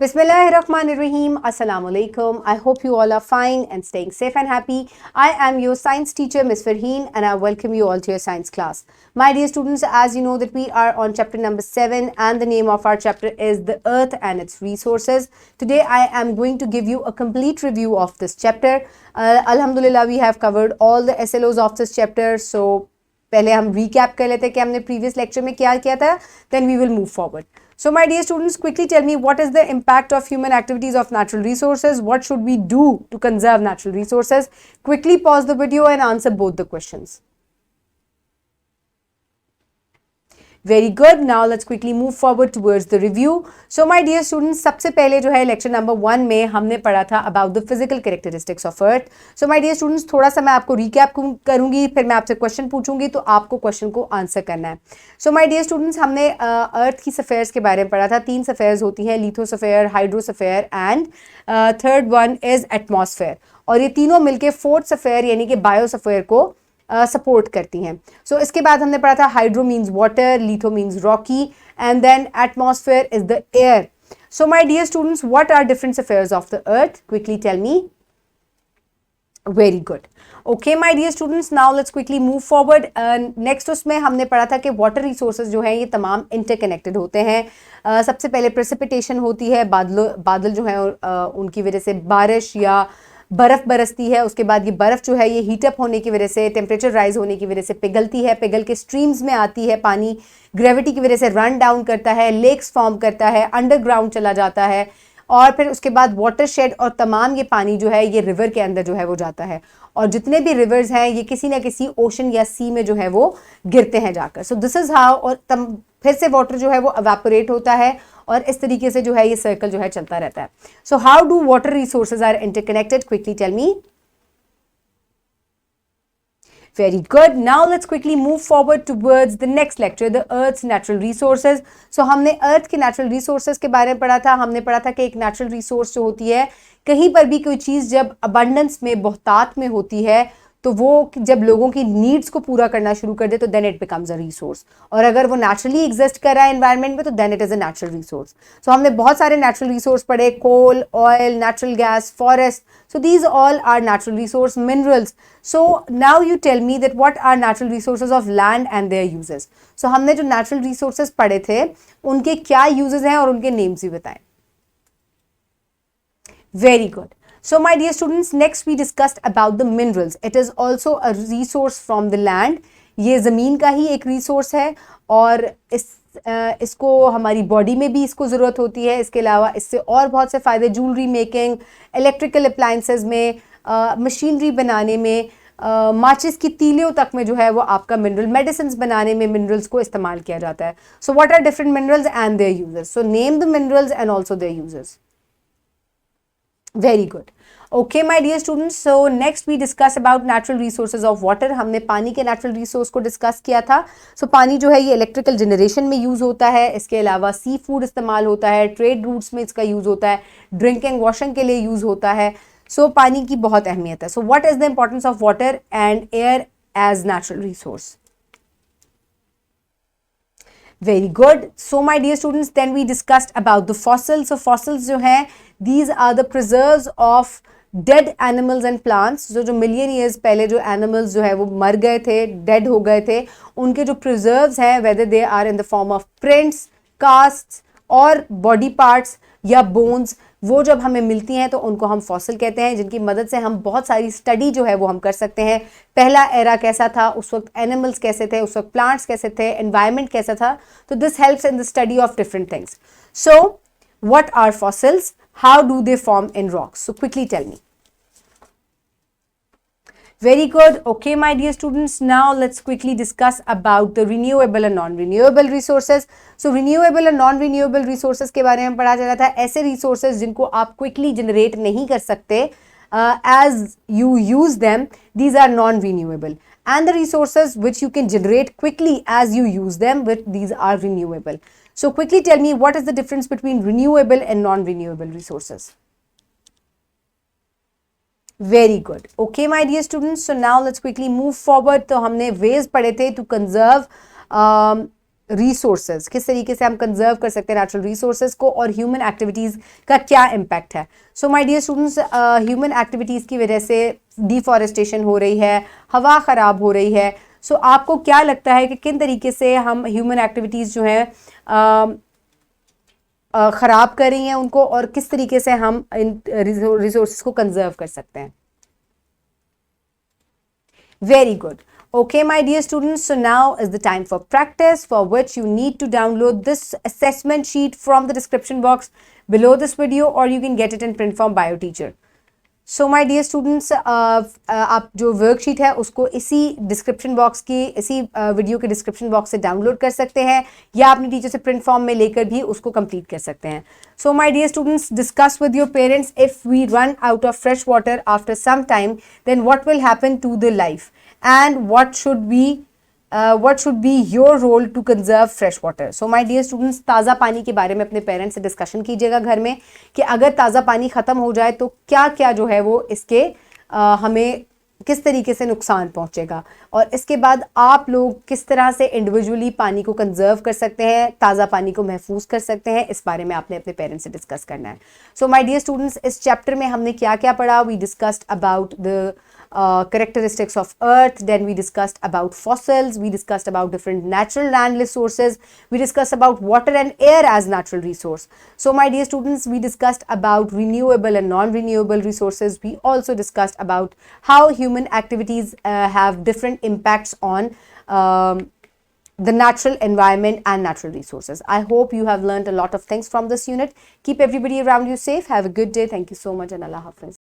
Bismillahirrahmanirrahim. Assalamu alaikum. I hope you all are fine and staying safe and happy. I am your science teacher, Miss Farheen, and I welcome you all to your science class. My dear students, as you know that we are on chapter number 7 and the name of our chapter is The Earth and Its Resources. Today I am going to give you a complete review of this chapter. Alhamdulillah, we have covered all the SLOs of this chapter. So, पहले हम recap कर लेते हैं कि हमने previous lecture में क्या किया था. Then we will move forward. So my dear students, quickly tell me what is the impact of human activities of natural resources? What should we do to conserve natural resources? Quickly pause the video and answer both the questions. Very good. Now let's quickly move forward towards the review. So my dear students, सबसे पहले जो है lecture number 1 में हमने पढ़ा था about the physical characteristics of Earth. So my dear students, थोड़ा सा मैं आपको recap करूँगी, फिर मैं आपसे question पूछूंगी तो आपको question को answer करना है. So my dear students, हमने Earth की spheres के बारे में पढ़ा था. 3 spheres होती हैं, lithosphere, hydrosphere and third one is atmosphere. और ये तीनों मिलके 4th sphere यानी कि biosphere को सपोर्ट करती हैं. सो इसके बाद हमने पढ़ा था hydro means water, litho means rocky and then atmosphere is the air. So my dear students, what are different spheres of the earth? Quickly tell me. Very good. Okay my dear students, now let's quickly move forward. Next उसमें हमने पढ़ा था कि water resources जो हैं ये तमाम interconnected होते हैं. सबसे पहले प्रेसिपिटेशन होती है, बादल जो है उनकी वजह से बारिश या बर्फ बरसती है. उसके बाद ये बर्फ जो है ये हीटअप होने की वजह से, टेम्परेचर राइज होने की वजह से पिघलती है, पिघल के स्ट्रीम्स में आती है. पानी ग्रेविटी की वजह से रन डाउन करता है, लेक्स फॉर्म करता है, अंडरग्राउंड चला जाता है और फिर उसके बाद वाटर शेड और तमाम ये पानी जो है ये रिवर के अंदर जो है वो जाता है. और जितने भी रिवर्स हैं ये किसी ना किसी ओशन या सी में जो है वो गिरते हैं जाकर. So this is how. और फिर से वाटर जो है वो एवेपोरेट होता है और इस तरीके से जो है ये सर्कल जो है चलता रहता है. So how do water resources are interconnected? Quickly tell me. Very good. Now let's quickly move forward towards the next lecture, the Earth's natural resources. So हमने Earth के natural resources के बारे में पढ़ा था. हमने पढ़ा था कि एक natural resource जो होती है, कहीं पर भी कोई चीज़ जब abundance में, बहुतात में होती है तो वो जब लोगों की नीड्स को पूरा करना शुरू कर दे तो then it becomes a resource. और अगर वो नेचुरली एग्जिस्ट कर रहा है एनवायरनमेंट में तो then it is a natural resource. So हमने बहुत सारे नेचुरल रिसोर्स पढ़े, coal, oil, natural gas, forest. So these all are natural resource, minerals. So now you tell me that what are natural resources of land and their uses. So हमने जो natural resources पढ़े थे उनके क्या uses हैं और उनके names भी बताएं. Very good. So my dear students, next we discussed about the minerals. It is also a resource from the land. ये ज़मीन का ही एक resource है और इसको हमारी बॉडी में भी इसको ज़रूरत होती है. इसके अलावा इससे और बहुत से फ़ायदे, ज्वेलरी मेकिंग, इलेक्ट्रिकल अप्लायंसेज में, मशीनरी बनाने में, माचिस की तीलियों तक में जो है वो आपका मिनरल, मेडिसिन बनाने में मिनरल्स को इस्तेमाल किया जाता है. So what are different minerals and their uses? So name the minerals and also their uses. Very good. Okay, my dear students. So next we discuss about natural resources of water. हमने पानी के natural resource को discuss किया था. So पानी जो है ये electrical generation में use होता है. इसके अलावा sea food इस्तेमाल होता है, trade routes में इसका use होता है, drinking, washing के लिए use होता है. So पानी की बहुत अहमियत है. So what is the importance of water and air as natural resource? Very good. So my dear students, then we discussed about the fossils. So fossils जो हैं, these are the preserves of dead animals and plants. जो million years पहले जो animals जो है वो मर गए थे, dead हो गए थे, उनके जो preserves हैं, whether they are in the form of prints, casts और body parts या bones, वो जब हमें मिलती हैं तो उनको हम फॉसिल कहते हैं, जिनकी मदद से हम बहुत सारी स्टडी जो है वो हम कर सकते हैं. पहला एरा कैसा था, उस वक्त एनिमल्स कैसे थे, उस वक्त प्लांट्स कैसे थे, एनवायरनमेंट कैसा था. तो this helps in the study of different things. So what are fossils? How do they form in rocks? So quickly tell me. Very good. Okay, my dear students, now let's quickly discuss about the renewable and non-renewable resources. So renewable and non-renewable resources के बारे में पढ़ा जा रहा था. ऐसे resources जिनको आप quickly generate नहीं कर सकते as you use them, these are non-renewable. And the resources which you can generate quickly as you use them, these are renewable. So quickly tell me, what is the difference between renewable and non-renewable resources? Very good. Okay, my dear students. So now let's quickly move forward. तो हमने ways पढ़े थे to conserve resources, किस तरीके से हम conserve कर सकते हैं नेचुरल रिसोर्सेज को, और ह्यूमन एक्टिविटीज़ का क्या इम्पैक्ट है. So my dear students, human activities की वजह से डिफॉरेस्टेशन हो रही है, हवा ख़राब हो रही है. सो आपको क्या लगता है कि किन तरीके से हम ह्यूमन एक्टिविटीज़ जो है ख़राब कर रही हैं उनको, और किस तरीके से हम इन रिसोर्सेज को कंजर्व कर सकते हैं. Very good. Okay, my dear students, so now is the time for practice, for which you need to download this assessment sheet from the description box below this video, or you can get it in print form by your teacher. So my dear students, आप जो worksheet है उसको इसी description box की, इसी video के description box से download कर सकते हैं, या अपने टीचर से प्रिंट फॉर्म में लेकर भी उसको कंप्लीट कर सकते हैं. So my dear students, discuss with your parents. If we run out of fresh water after some time, then what will happen to the life, and what should be your role to conserve fresh water. So my dear students, ताज़ा पानी के बारे में अपने parents से discussion कीजिएगा घर में कि अगर ताज़ा पानी ख़त्म हो जाए तो क्या क्या जो है वो इसके हमें किस तरीके से नुकसान पहुंचेगा, और इसके बाद आप लोग किस तरह से इंडिविजुअली पानी को कंजर्व कर सकते हैं, ताज़ा पानी को महफूज कर सकते हैं. इस बारे में आपने अपने पेरेंट्स से डिस्कस करना है. सो माय डियर स्टूडेंट्स, इस चैप्टर में हमने क्या क्या पढ़ा. We discussed about the characteristics of earth, then we discussed about fossils, we discussed about different natural land resources, we discussed about water and air as natural resource. So my dear students, we discussed about renewable and non-renewable resources. We also discussed about how human activities have different impacts on the natural environment and natural resources. I hope you have learned a lot of things from this unit. Keep everybody around you safe. Have a good day. Thank you so much, and Allah Hafiz.